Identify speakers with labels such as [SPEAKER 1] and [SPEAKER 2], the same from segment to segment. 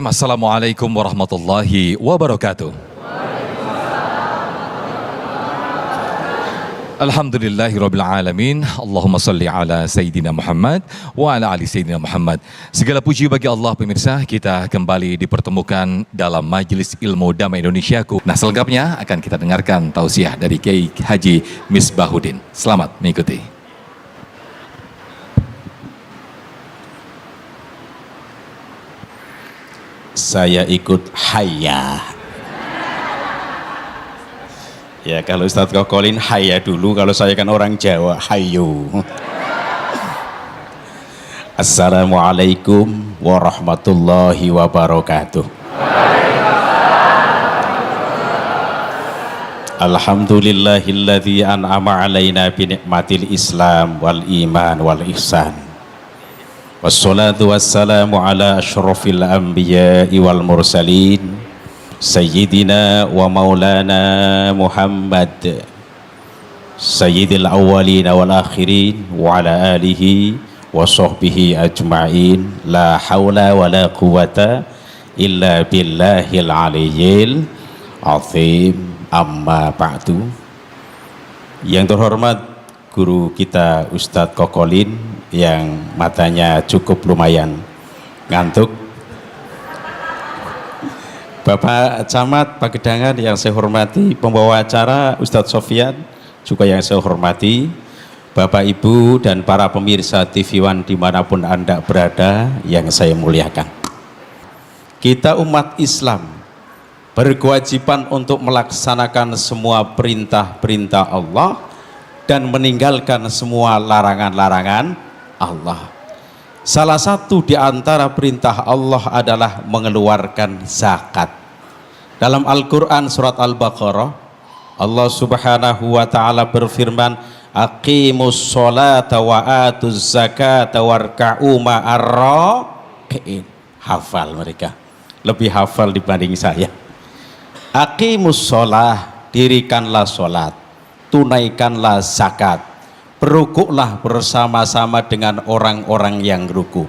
[SPEAKER 1] Bismillahirrahmanirrahim. Assalamualaikum warahmatullahi wabarakatuh. Alhamdulillahirabbil alamin. Allahumma salli ala Sayyidina Muhammad wa ala ali Sayyidina Muhammad. Segala puji bagi Allah pemirsa, kita kembali dipertemukan dalam Majelis Ilmu Damai Indonesiaku. Nah, selengkapnya akan kita dengarkan tausiah dari Kiai Haji Misbahuddin. Selamat mengikuti.
[SPEAKER 2] Saya ikut hayya. Ya, kalau Ustadz Kokolin hayya dulu, kalau saya kan orang Jawa, hayu. Assalamualaikum warahmatullahi wabarakatuh. Alhamdulillahilladzi an'ama alaina bi ni'matil Islam wal iman wal ihsan. Wassalatu wassalamu ala asyrafil anbiya'i wal mursalin Sayyidina wa maulana Muhammad Sayyidil awwalina wal akhirin wa ala alihi wa sahbihi ajma'in. La hawla wa la quwata illa billahil aliyyil azim. Amma ba'du. Yang terhormat guru kita Ustadz Kokolin yang matanya cukup lumayan ngantuk, Bapak Camat Pagedangan yang saya hormati, pembawa acara Ustadz Sofyan juga yang saya hormati, Bapak Ibu dan para pemirsa TV One dimanapun Anda berada yang saya muliakan. Kita umat Islam berkewajiban untuk melaksanakan semua perintah-perintah Allah dan meninggalkan semua larangan-larangan Allah. Salah satu di antara perintah Allah adalah mengeluarkan zakat. Dalam Al-Quran surat Al-Baqarah, Allah subhanahu wa ta'ala berfirman, aqimus sholata wa atuz zakata warka'u ma'arraki'in. Hafal mereka, lebih hafal dibanding saya. Aqimus sholah, dirikanlah sholat, tunaikanlah zakat, berukuklah bersama-sama dengan orang-orang yang ruku.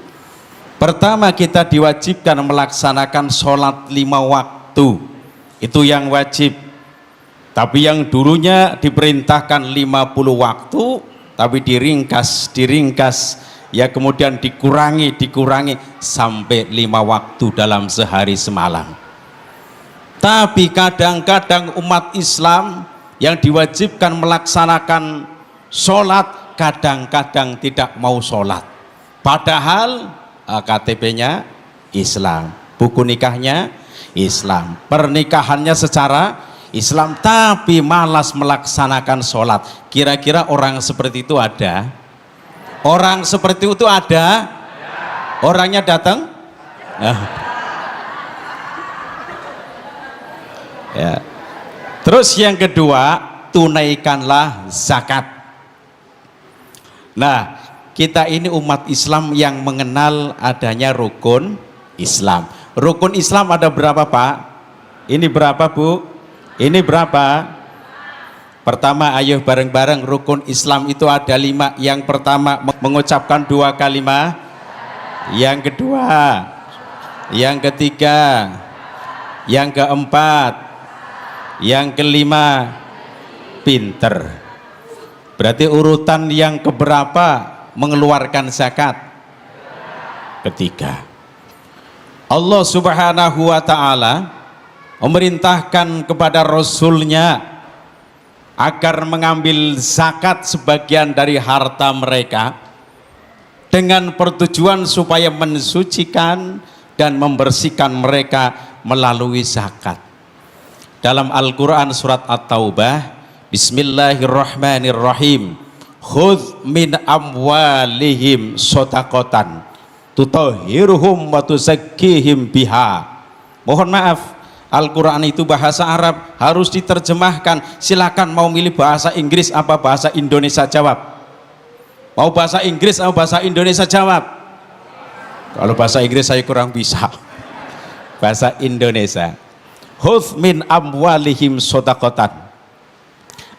[SPEAKER 2] Pertama, kita diwajibkan melaksanakan sholat 5 waktu, itu yang wajib. Tapi yang dulunya diperintahkan 50 waktu, tapi diringkas, ya kemudian dikurangi sampai 5 waktu dalam sehari semalam. Tapi kadang-kadang umat Islam yang diwajibkan melaksanakan sholat kadang-kadang tidak mau sholat, padahal KTP-nya Islam, buku nikahnya Islam, pernikahannya secara Islam, tapi malas melaksanakan sholat. Kira-kira orang seperti itu ada? Orang seperti itu ada? Orangnya datang? Ya. Terus yang kedua, tunaikanlah zakat. Nah, kita ini umat Islam yang mengenal adanya rukun Islam. Rukun Islam ada berapa, Pak? Ini berapa, Bu? Ini berapa? Pertama, ayo bareng-bareng, rukun Islam itu ada 5. Yang pertama, mengucapkan 2 kalimat. Yang kedua, yang ketiga, yang keempat, yang kelima, pinter. Berarti urutan yang keberapa mengeluarkan zakat? Ketiga. Allah subhanahu wa ta'ala memerintahkan kepada Rasulnya agar mengambil zakat sebagian dari harta mereka dengan pertujuan supaya mensucikan dan membersihkan mereka melalui zakat. Dalam Al-Quran surat At-Taubah, Bismillahirrahmanirrahim, khudh min amwalihim shadaqatan tutahhiruhum wa tuzakkihim biha. Mohon maaf, Al-Quran itu bahasa Arab, harus diterjemahkan. Silakan mau milih bahasa Inggris apa bahasa Indonesia, jawab. Mau bahasa Inggris atau bahasa Indonesia, jawab. Kalau bahasa Inggris saya kurang bisa. Bahasa Indonesia, khudh min amwalihim shadaqatan,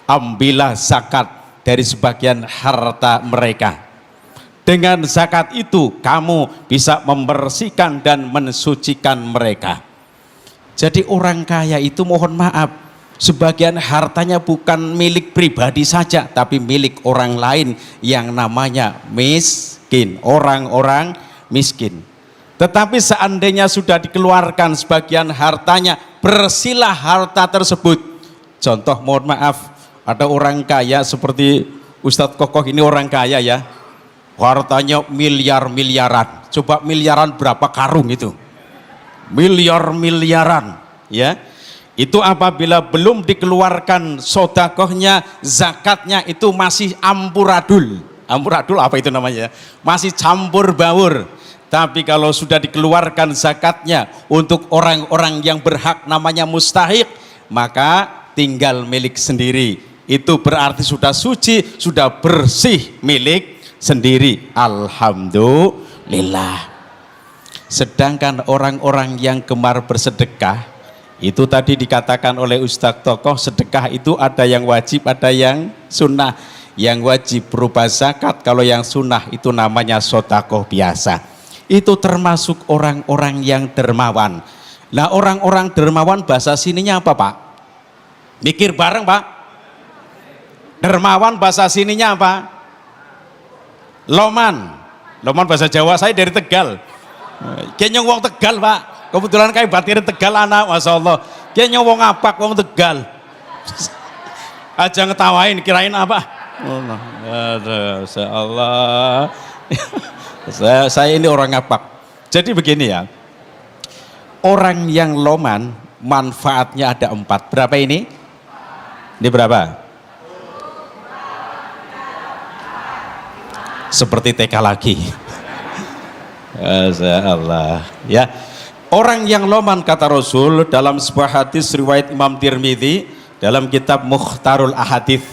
[SPEAKER 2] ambillah zakat dari sebagian harta mereka Dengan zakat itu kamu bisa membersihkan dan mensucikan mereka. Jadi orang kaya itu mohon maaf, sebagian hartanya bukan milik pribadi saja, tapi milik orang lain yang namanya miskin, orang-orang miskin. Tetapi seandainya sudah dikeluarkan sebagian hartanya, bersihlah harta tersebut. Contoh mohon maaf, ada orang kaya seperti Ustadz Kokoh ini orang kaya ya, hartanya miliar-miliaran. Coba miliaran berapa karung itu? Miliar-miliaran ya. Itu apabila belum dikeluarkan sodakohnya, zakatnya itu masih amburadul. Amburadul apa itu namanya? Masih campur baur. Tapi kalau sudah dikeluarkan zakatnya untuk orang-orang yang berhak namanya mustahik, maka tinggal milik sendiri. Itu berarti sudah suci, sudah bersih milik sendiri. Alhamdulillah. Sedangkan orang-orang yang gemar bersedekah, itu tadi dikatakan oleh Ustadz Tokoh, sedekah itu ada yang wajib, ada yang sunnah. Yang wajib berupa zakat, kalau yang sunnah itu namanya sodakoh biasa. Itu termasuk orang-orang yang dermawan. Nah, orang-orang dermawan bahasa sininya apa, Pak? Mikir bareng, Pak. Dermawan bahasa sininya apa? Loman. Loman bahasa Jawa, saya dari Tegal. Kayaknya wong Tegal, Pak. Kebetulan kayak batir Tegal anak, Masya Allah. Kayaknya wong apak, wong Tegal. Aja ngetawain, kirain apa? Aduh, Masya Allah. Saya ini orang apak. Jadi begini ya, orang yang loman manfaatnya ada 4. Berapa ini? Ini berapa? Seperti TK lagi. Masya Allah ya. Orang yang loman kata Rasul dalam sebuah hadis riwayat Imam Tirmidzi dalam kitab Mukhtarul Ahadits,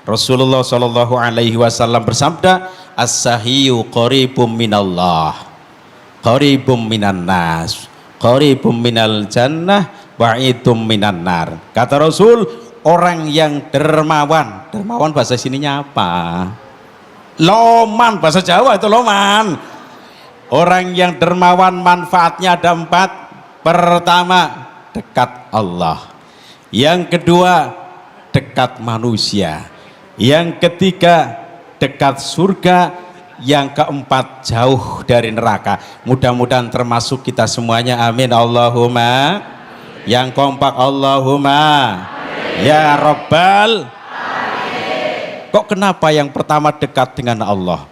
[SPEAKER 2] Rasulullah Shallallahu Alaihi Wasallam bersabda, as-sahiyu qaribum minallah, qaribum minan nas, qaribum minal jannah, ba'idum minan nar. Kata Rasul, orang yang dermawan, dermawan bahasa sininya apa? Loman bahasa Jawa itu loman. Orang yang dermawan manfaatnya ada 4. Pertama, dekat Allah. Yang kedua, dekat manusia. Yang ketiga, dekat surga. Yang keempat, jauh dari neraka. Mudah-mudahan termasuk kita semuanya, amin Allahumma. Yang kompak Allahumma amin. Ya Rabbal amin. Kok kenapa yang pertama dekat dengan Allah?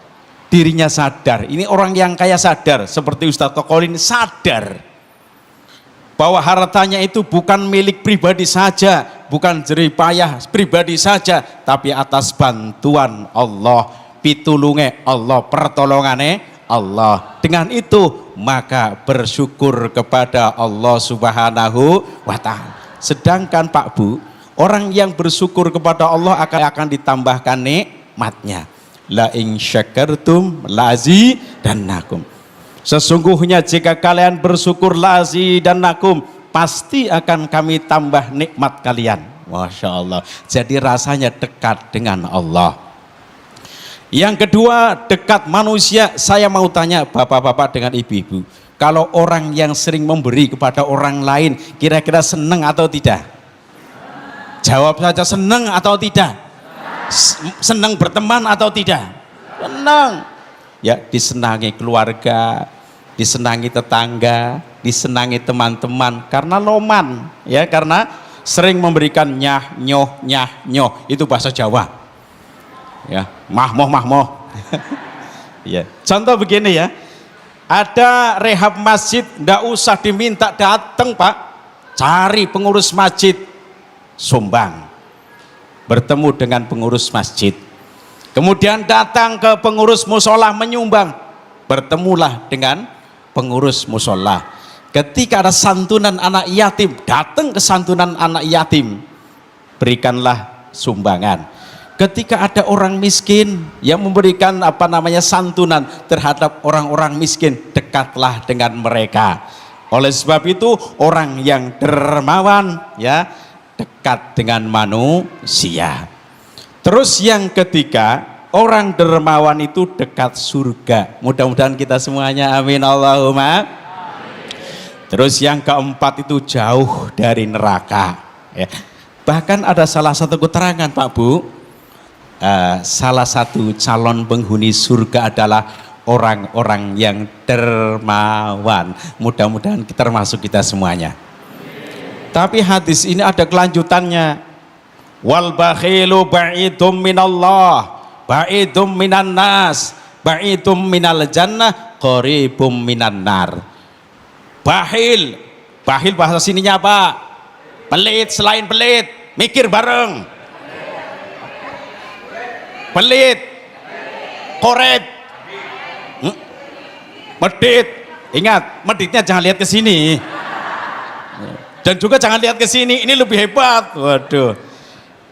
[SPEAKER 2] Dirinya sadar, ini orang yang kaya sadar, seperti Ustadz Kokolin sadar bahwa hartanya itu bukan milik pribadi saja, bukan jeripayah pribadi saja, tapi atas bantuan Allah, pitulunge Allah, pertolongane Allah. Dengan itu maka bersyukur kepada Allah Subhanahu wa Ta'ala. Sedangkan Pak Bu, orang yang bersyukur kepada Allah akan ditambahkan nikmatnya. La in syakartum lazidannakum. Sesungguhnya jika kalian bersyukur lazidannakum, pasti akan kami tambah nikmat kalian. Masya Allah. Jadi rasanya dekat dengan Allah. Yang kedua, dekat manusia. Saya mau tanya bapak-bapak dengan ibu-ibu, kalau orang yang sering memberi kepada orang lain, kira-kira senang atau tidak? Jawab saja, senang atau tidak? Senang berteman atau tidak? Senang. Ya, disenangi keluarga, disenangi tetangga, disenangi teman-teman, karena loman, ya, karena sering memberikan nyah nyoh, itu bahasa Jawa. Ya, mahmoh. Ya, contoh begini ya, ada rehab masjid, ndak usah diminta datang Pak, cari pengurus masjid, sumbang. Bertemu dengan pengurus masjid, kemudian datang ke pengurus musola menyumbang, bertemulah dengan pengurus musola. Ketika ada santunan anak yatim, datang ke santunan anak yatim, berikanlah sumbangan. Ketika ada orang miskin yang memberikan santunan terhadap orang-orang miskin, dekatlah dengan mereka. Oleh sebab itu orang yang dermawan, ya, dekat dengan manusia. Terus yang ketiga, orang dermawan itu dekat surga. Mudah-mudahan kita semuanya amin Allahumma. Terus yang keempat itu jauh dari neraka. Ya. Bahkan ada salah satu keterangan Pak Bu, salah satu calon penghuni surga adalah orang-orang yang dermawan. Mudah-mudahan termasuk kita semuanya. Tapi hadis ini ada kelanjutannya. Wal bakhilu ba'idum minallah, ba'idum minan nas, ba'idum minal jannah, qaribum minan nar. Bakhil, bakhil bahasa sininya apa? Pelit, selain pelit, mikir bareng. Pelit, korek, medit. Ingat, meditnya jangan lihat ke sini. Dan juga jangan lihat ke sini, ini lebih hebat. Waduh.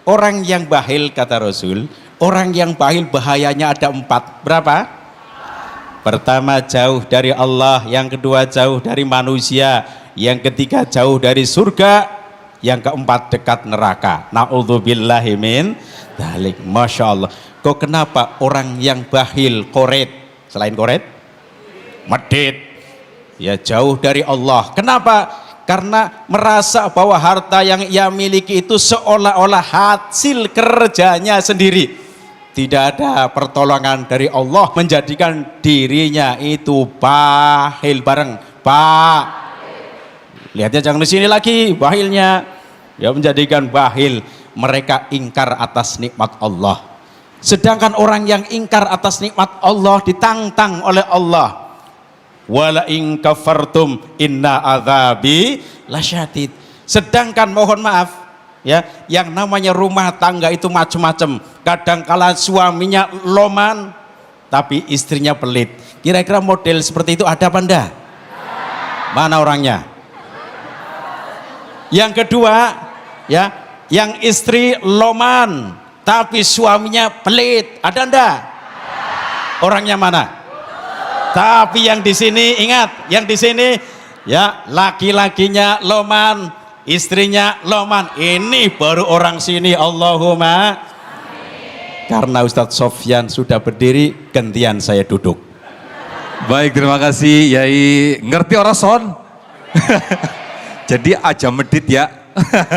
[SPEAKER 2] Orang yang bakhil kata Rasul, orang yang bakhil bahayanya ada 4. Berapa? Pertama jauh dari Allah, yang kedua jauh dari manusia, yang ketiga jauh dari surga, yang keempat dekat neraka. Na'udzubillahi min dzalik. Masya Allah. Kok kenapa orang yang bakhil, koret, selain koret, medit, ya jauh dari Allah. Kenapa? Karena merasa bahwa harta yang ia miliki itu seolah-olah hasil kerjanya sendiri. Tidak ada pertolongan dari Allah, menjadikan dirinya itu bakhil bareng. Lihatnya jangan di sini lagi bakhilnya. Ya menjadikan bakhil, mereka ingkar atas nikmat Allah. Sedangkan orang yang ingkar atas nikmat Allah ditantang oleh Allah. Wala in kafartum inna adzabi lasyadid. Sedangkan mohon maaf ya, yang namanya rumah tangga itu macam-macam. Kadangkala suaminya loman tapi istrinya pelit. Kira-kira model seperti itu ada apa enggak? Mana orangnya? Yang kedua ya, yang istri loman tapi suaminya pelit, ada enggak? Orangnya mana? Tapi yang di sini ingat, yang di sini ya laki-lakinya loman, istrinya loman. Ini baru orang sini. Allahumma. Karena Ustadz Sofyan sudah berdiri, gantian saya duduk.
[SPEAKER 1] Baik, terima kasih Yai. Ngerti orang son? Jadi aja medit ya.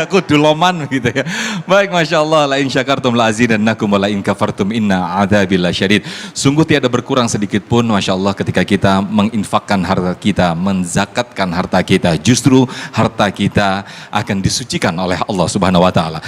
[SPEAKER 1] Kudu loman gitu ya. Baik, Masya Allah. La in syakartum la azidannakum wa la in kafartum inna adzabil lasyadid. Sungguh tiada berkurang sedikit pun, Masya Allah, ketika kita menginfakkan harta kita, menzakatkan harta kita. Justru harta kita akan disucikan oleh Allah Subhanahu wa Ta'ala.